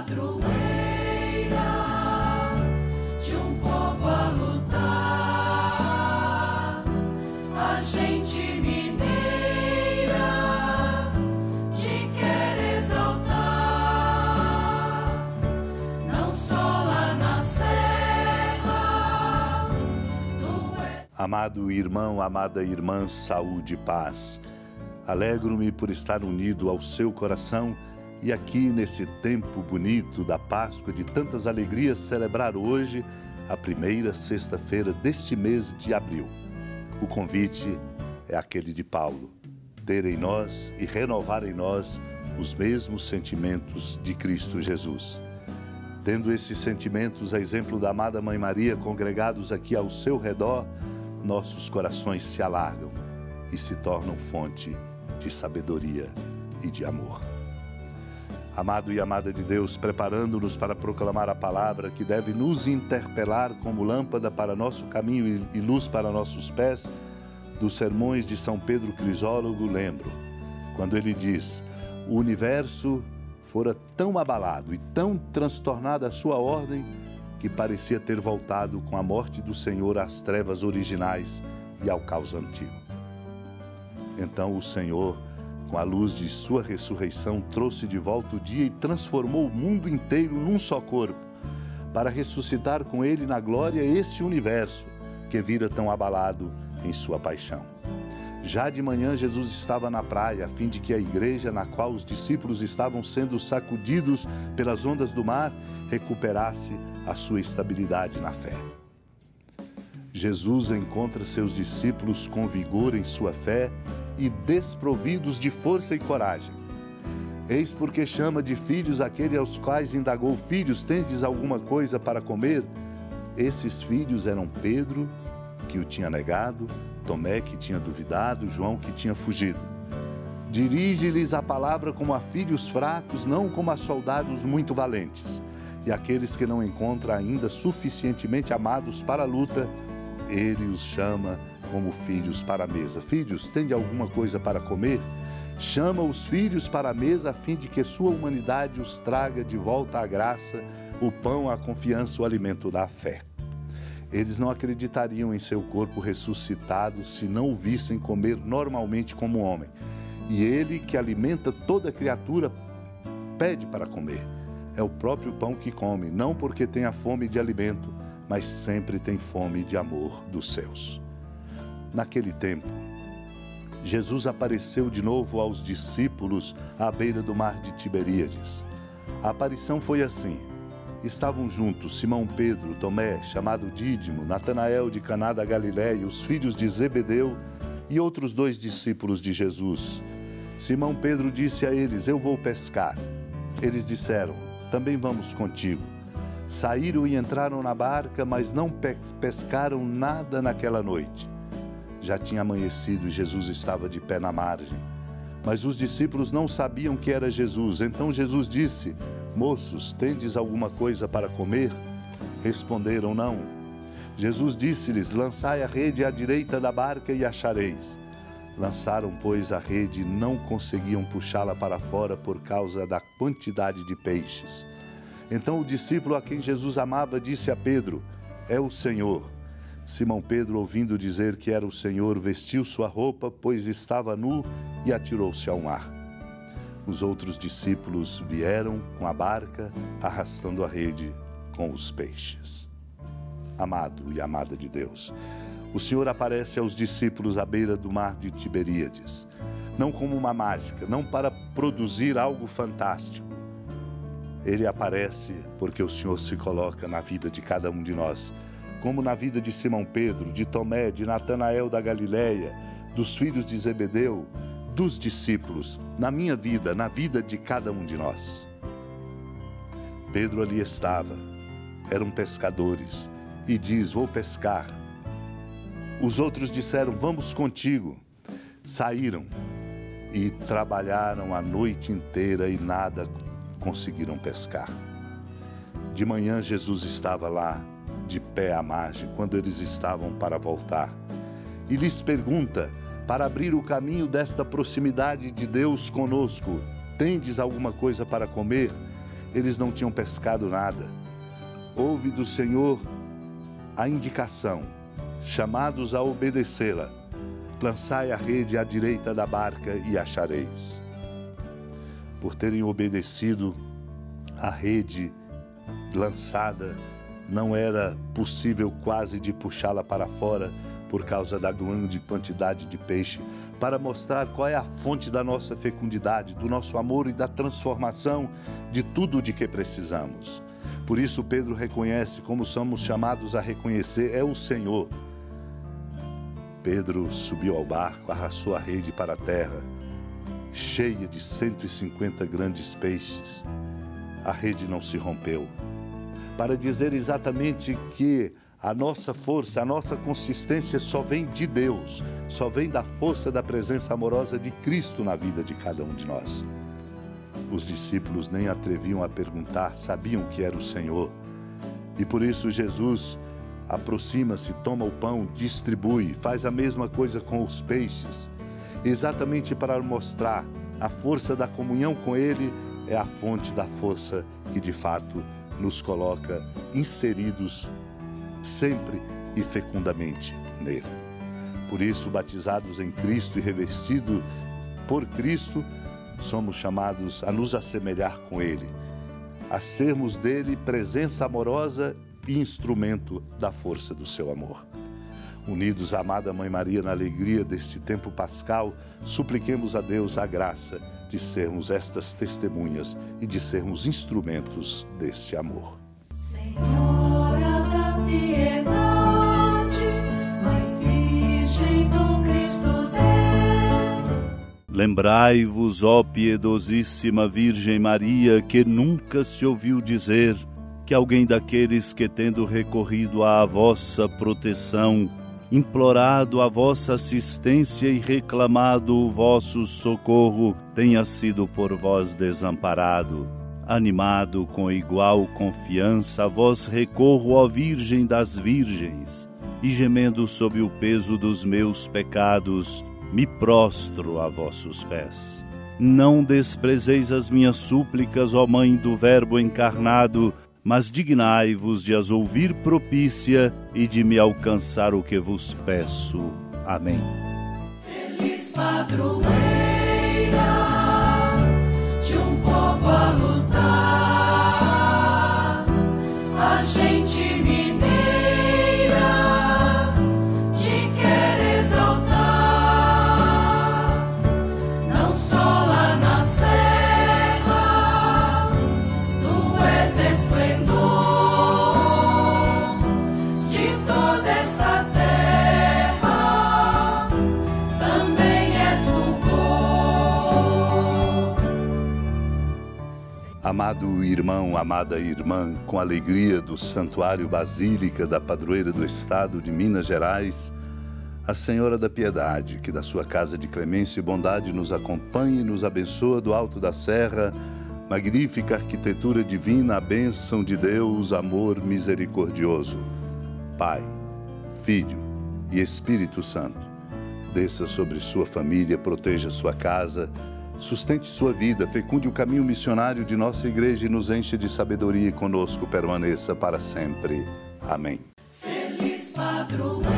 padroeira de um povo a lutar, a gente mineira te quer exaltar, não só lá na serra. Amado irmão, amada irmã, saúde e paz. Alegro-me por estar unido ao seu coração e aqui nesse tempo bonito da Páscoa, de tantas alegrias, celebrar hoje a primeira sexta-feira deste mês de abril. O convite é aquele de Paulo: ter em nós e renovar em nós os mesmos sentimentos de Cristo Jesus. Tendo esses sentimentos, a exemplo da amada Mãe Maria, congregados aqui ao seu redor, nossos corações se alargam e se tornam fonte de sabedoria e de amor. Amado e amada de Deus, preparando-nos para proclamar a palavra que deve nos interpelar como lâmpada para nosso caminho e luz para nossos pés, dos sermões de São Pedro Crisólogo, lembro, quando ele diz: o universo fora tão abalado e tão transtornada a sua ordem que parecia ter voltado com a morte do Senhor às trevas originais e ao caos antigo. Então o Senhor, com a luz de sua ressurreição, trouxe de volta o dia e transformou o mundo inteiro num só corpo, para ressuscitar com ele na glória esse universo que vira tão abalado em sua paixão. Já de manhã Jesus estava na praia, a fim de que a igreja, na qual os discípulos estavam sendo sacudidos pelas ondas do mar, recuperasse a sua estabilidade na fé. Jesus encontra seus discípulos com vigor em sua fé e desprovidos de força e coragem. Eis porque chama de filhos aquele aos quais indagou: filhos, tendes alguma coisa para comer? Esses filhos eram Pedro, que o tinha negado, Tomé, que tinha duvidado, João, que tinha fugido. Dirige-lhes a palavra como a filhos fracos, não como a soldados muito valentes. E aqueles que não encontra ainda suficientemente amados para a luta, ele os chama como filhos para a mesa. Filhos, tende alguma coisa para comer? Chama os filhos para a mesa a fim de que sua humanidade os traga de volta à graça, o pão, a confiança, o alimento da fé. Eles não acreditariam em seu corpo ressuscitado se não o vissem comer normalmente como homem. E ele, que alimenta toda criatura, pede para comer. É o próprio pão que come, não porque tenha fome de alimento, mas sempre tem fome de amor dos seus. Naquele tempo, Jesus apareceu de novo aos discípulos à beira do mar de Tiberíades. A aparição foi assim: estavam juntos Simão Pedro, Tomé, chamado Dídimo, Natanael de Caná da Galiléia, os filhos de Zebedeu e outros 2 discípulos de Jesus. Simão Pedro disse a eles: eu vou pescar. Eles disseram: também vamos contigo. Saíram e entraram na barca, mas não pescaram nada naquela noite. Já tinha amanhecido e Jesus estava de pé na margem. Mas os discípulos não sabiam que era Jesus. Então Jesus disse: moços, tendes alguma coisa para comer? Responderam: não. Jesus disse-lhes: lançai a rede à direita da barca e achareis. Lançaram, pois, a rede e não conseguiam puxá-la para fora por causa da quantidade de peixes. Então o discípulo a quem Jesus amava disse a Pedro: é o Senhor. Simão Pedro, ouvindo dizer que era o Senhor, vestiu sua roupa, pois estava nu, e atirou-se ao mar. Os outros discípulos vieram com a barca, arrastando a rede com os peixes. Amado e amada de Deus, o Senhor aparece aos discípulos à beira do mar de Tiberíades, não como uma mágica, não para produzir algo fantástico. Ele aparece porque o Senhor se coloca na vida de cada um de nós, como na vida de Simão Pedro, de Tomé, de Natanael da Galiléia, dos filhos de Zebedeu, dos discípulos, na minha vida, na vida de cada um de nós. Pedro ali estava, eram pescadores, e diz: vou pescar. Os outros disseram: vamos contigo. Saíram e trabalharam a noite inteira e nada conseguiram pescar. De manhã Jesus estava lá, de pé à margem, quando eles estavam para voltar, e lhes pergunta, para abrir o caminho desta proximidade de Deus conosco: tendes alguma coisa para comer? eles não tinham pescado nada. Houve do Senhor a indicação, chamados a obedecê-la: lançai a rede à direita da barca e achareis. Por terem obedecido, a rede lançada não era possível quase de puxá-la para fora por causa da grande quantidade de peixe, para mostrar qual é a fonte da nossa fecundidade, do nosso amor e da transformação de tudo de que precisamos. Por isso Pedro reconhece, como somos chamados a reconhecer, é o Senhor. Pedro subiu ao barco, arrastou a rede para a terra, cheia de 150 grandes peixes. A rede não se rompeu, para dizer exatamente que a nossa força, a nossa consistência só vem de Deus, só vem da força da presença amorosa de Cristo na vida de cada um de nós. Os discípulos nem atreviam a perguntar, sabiam que era o Senhor. E por isso Jesus aproxima-se, toma o pão, distribui, faz a mesma coisa com os peixes, exatamente para mostrar a força da comunhão com Ele é a fonte da força que de fato nos coloca inseridos sempre e fecundamente nele. Por isso, batizados em Cristo e revestidos por Cristo, somos chamados a nos assemelhar com Ele, a sermos dele presença amorosa e instrumento da força do seu amor. Unidos à amada Mãe Maria na alegria deste tempo pascal, supliquemos a Deus a graça de sermos estas testemunhas e de sermos instrumentos deste amor. Senhora da piedade, Mãe Virgem do Cristo Deus. Lembrai-vos, ó piedosíssima Virgem Maria, que nunca se ouviu dizer que alguém daqueles que, tendo recorrido à vossa proteção, implorado a vossa assistência e reclamado o vosso socorro, tenha sido por vós desamparado. Animado com igual confiança, a vós recorro, ó Virgem das Virgens, e gemendo sob o peso dos meus pecados, me prostro a vossos pés. Não desprezeis as minhas súplicas, ó Mãe do Verbo encarnado, mas dignai-vos de as ouvir propícia e de me alcançar o que vos peço. Amém. Feliz padroeira de um povo a lutar, a gente mineira te quer exaltar, não só lá na serra, tu és esplendor de toda esta terra, também és fulgor. Amado irmão, amada irmã, com alegria do Santuário Basílica da Padroeira do Estado de Minas Gerais, a Senhora da Piedade, que da sua casa de clemência e bondade nos acompanha e nos abençoa do alto da serra, magnífica arquitetura divina, a bênção de Deus, amor misericordioso. Pai, Filho e Espírito Santo, desça sobre sua família, proteja sua casa, sustente sua vida, fecunde o caminho missionário de nossa igreja e nos enche de sabedoria e conosco permaneça para sempre. Amém. Feliz padroeira